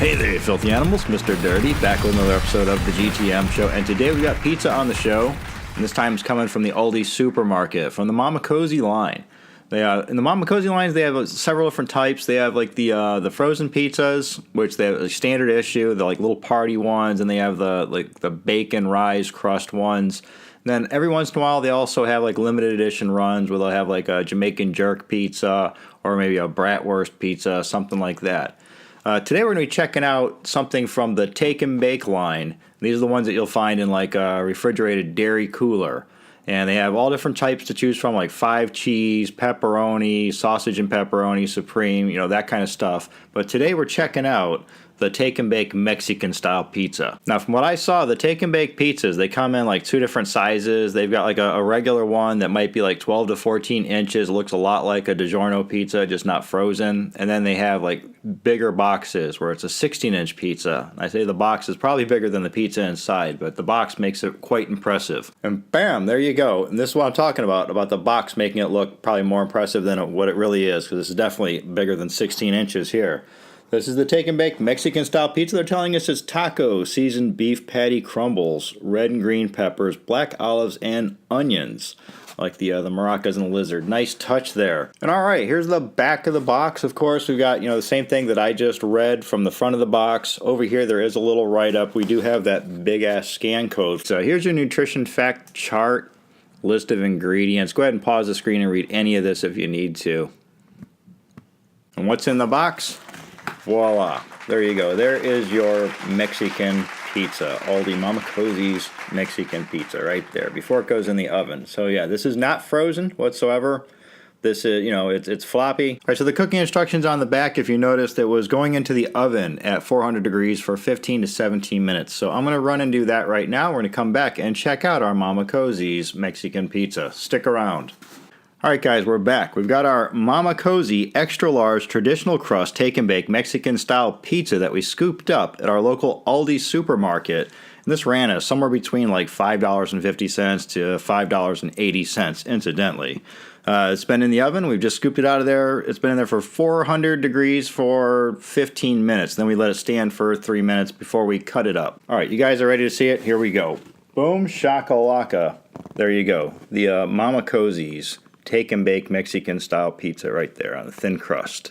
Hey there, you filthy animals. Mr. Dirty, back with another episode of the GTM show. And today we got pizza on the show. And this time it's coming from the Aldi supermarket, from the Mama Cozzi line. In the Mama Cozzi lines, they have several different types. They have like the frozen pizzas, which they have a standard issue. They're like little party ones, and they have the bacon rise crust ones. And then every once in a while, they also have like limited edition runs where they'll have like a Jamaican jerk pizza or maybe a bratwurst pizza, something like that. Today we're going to be checking out something from the Take and Bake line. These are the ones that you'll find in like a refrigerated dairy cooler. And they have all different types to choose from, like 5 cheese, pepperoni, sausage and pepperoni, supreme, that kind of stuff. But today we're checking out the Take and Bake Mexican style pizza. Now, from what I saw, the Take and Bake pizzas, they come in like 2 different sizes. They've got like a regular one that might be like 12 to 14 inches. It looks a lot like a DiGiorno pizza, just not frozen. And then they have like bigger boxes where it's a 16-inch pizza. I say the box is probably bigger than the pizza inside, but the box makes it quite impressive. And bam, there you go. And this is what I'm talking about the box making it look probably more impressive than what it really is, because this is definitely bigger than 16 inches here. This is the Take and Bake Mexican style pizza. They're telling us it's taco, seasoned beef patty crumbles, red and green peppers, black olives, and onions. Like the maracas and the lizard. Nice touch there. And all right, here's the back of the box. Of course, we've got, the same thing that I just read from the front of the box. Over here, there is a little write-up. We do have that big-ass scan code. So here's your nutrition fact chart, list of ingredients. Go ahead and pause the screen and read any of this if you need to. And what's in the box? Voila. There you go. There is your Mexican pizza. Aldi Mama Cozzi's Mexican pizza right there before it goes in the oven. So yeah, this is not frozen whatsoever. This is, it's floppy. All right, so the cooking instructions on the back, if you noticed, it was going into the oven at 400 degrees for 15 to 17 minutes. So I'm going to run and do that right now. We're going to come back and check out our Mama Cozzi's Mexican pizza. Stick around. All right, guys, we're back. We've got our Mama Cozzi extra large traditional crust take and bake Mexican style pizza that we scooped up at our local Aldi supermarket. And this ran us somewhere between like $5.50 to $5.80, incidentally. It's been in the oven. We've just scooped it out of there. It's been in there for 400 degrees for 15 minutes. Then we let it stand for 3 minutes before we cut it up. All right, you guys are ready to see it? Here we go. Boom, shakalaka. There you go. The Mama Cozzi's Take and Bake Mexican style pizza right there on the thin crust.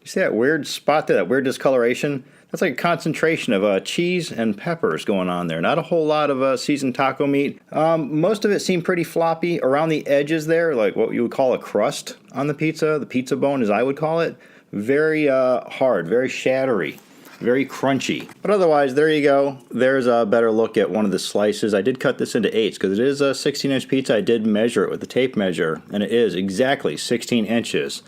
You see that weird spot there, that weird discoloration? That's like a concentration of cheese and peppers going on there. Not a whole lot of seasoned taco meat. Most of it seemed pretty floppy around the edges there, like what you would call a crust on the pizza bone as I would call it. Very hard, very shattery. Very crunchy. But otherwise, there you go. There's a better look at one of the slices. I did cut this into 8s because it is a 16-inch pizza. I did measure it with the tape measure, and it is exactly 16 inches.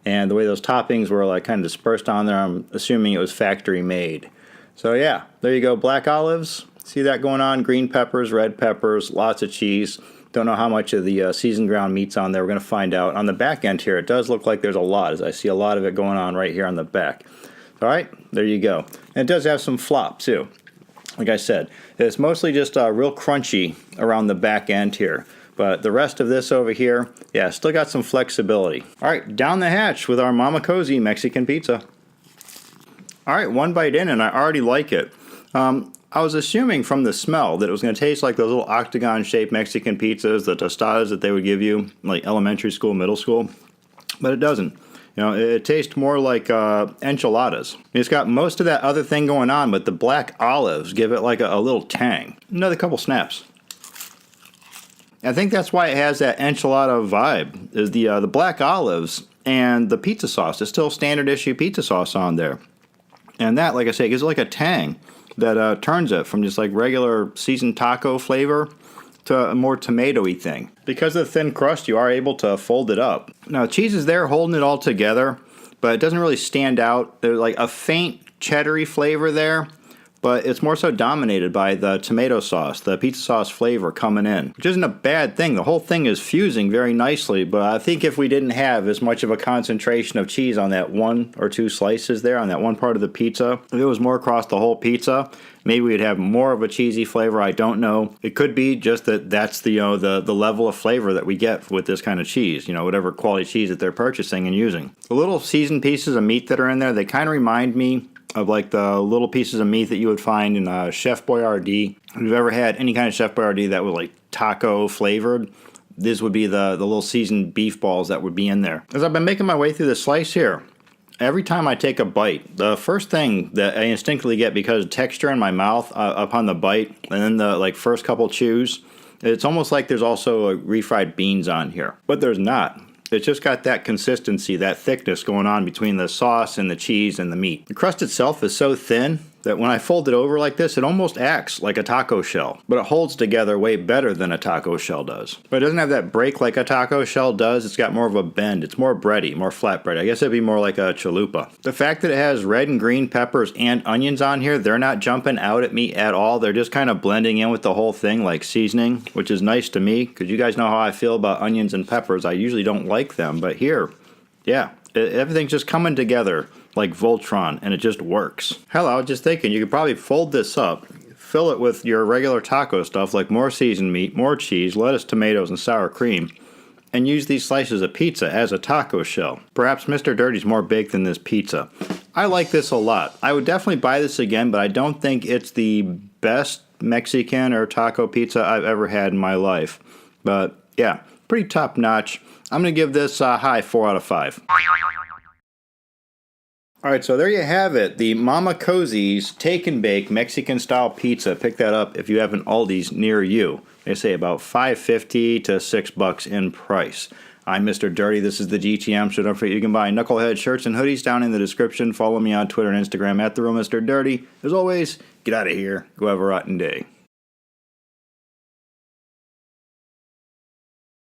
And the way those toppings were like kind of dispersed on there, I'm assuming it was factory made. So yeah, there you go. Black olives. See that going on? Green peppers, red peppers, lots of cheese. Don't know how much of the seasoned ground meat's on there. We're going to find out. On the back end here, it does look like there's a lot, as I see a lot of it going on right here on the back. All right, there you go. And it does have some flop, too. Like I said, it's mostly just real crunchy around the back end here. But the rest of this over here, yeah, still got some flexibility. All right, down the hatch with our Mama Cozzi Mexican pizza. All right, one bite in, and I already like it. I was assuming from the smell that it was going to taste like those little octagon-shaped Mexican pizzas, the tostadas that they would give you, like elementary school, middle school. But it doesn't. It tastes more like enchiladas. It's got most of that other thing going on, but the black olives give it like a little tang. Another couple snaps. I think that's why it has that enchilada vibe, is the black olives and the pizza sauce. It's still standard issue pizza sauce on there. And that, like I say, gives it like a tang that turns it from just like regular seasoned taco flavor to a more tomatoey thing. Because of the thin crust, you are able to fold it up. Now, cheese is there holding it all together, but it doesn't really stand out. There's like a faint cheddary flavor there, but it's more so dominated by the tomato sauce, the pizza sauce flavor coming in, which isn't a bad thing. The whole thing is fusing very nicely, but I think if we didn't have as much of a concentration of cheese on that 1 or 2 slices there, on that one part of the pizza, if it was more across the whole pizza, maybe we'd have more of a cheesy flavor. I don't know. It could be just that that's the level of flavor that we get with this kind of cheese, whatever quality cheese that they're purchasing and using. The little seasoned pieces of meat that are in there, they kind of remind me of like the little pieces of meat that you would find in Chef Boyardee. If you've ever had any kind of Chef Boyardee that was like taco flavored, this would be the little seasoned beef balls that would be in there. As I've been making my way through the slice here, every time I take a bite, the first thing that I instinctively get because of texture in my mouth upon the bite, and then the first couple chews, it's almost like there's also refried beans on here. But there's not. It's just got that consistency, that thickness going on between the sauce and the cheese and the meat. The crust itself is so thin that when I fold it over like this, it almost acts like a taco shell. But it holds together way better than a taco shell does. But it doesn't have that break like a taco shell does. It's got more of a bend. It's more bready, more flatbread. I guess it'd be more like a chalupa. The fact that it has red and green peppers and onions on here, they're not jumping out at me at all. They're just kind of blending in with the whole thing like seasoning, which is nice to me because you guys know how I feel about onions and peppers. I usually don't like them, but here, yeah, everything's just coming together like Voltron, and it just works. Hell, I was just thinking you could probably fold this up, fill it with your regular taco stuff like more seasoned meat, more cheese, lettuce, tomatoes, and sour cream, and use these slices of pizza as a taco shell. Perhaps Mr. Dirty's more baked than this pizza. I like this a lot. I would definitely buy this again, but I don't think it's the best Mexican or taco pizza I've ever had in my life. But yeah, pretty top notch. I'm going to give this a high 4 out of 5. Alright, so there you have it. The Mama Cozzi's Take and Bake Mexican Style Pizza. Pick that up if you have an Aldi's near you. They say about $5.50 to $6 in price. I'm Mr. Dirty. This is the GTM show. Don't forget you can buy Knucklehead shirts and hoodies down in the description. Follow me on Twitter and Instagram at The Real Mr. Dirty. As always, get out of here. Go have a rotten day.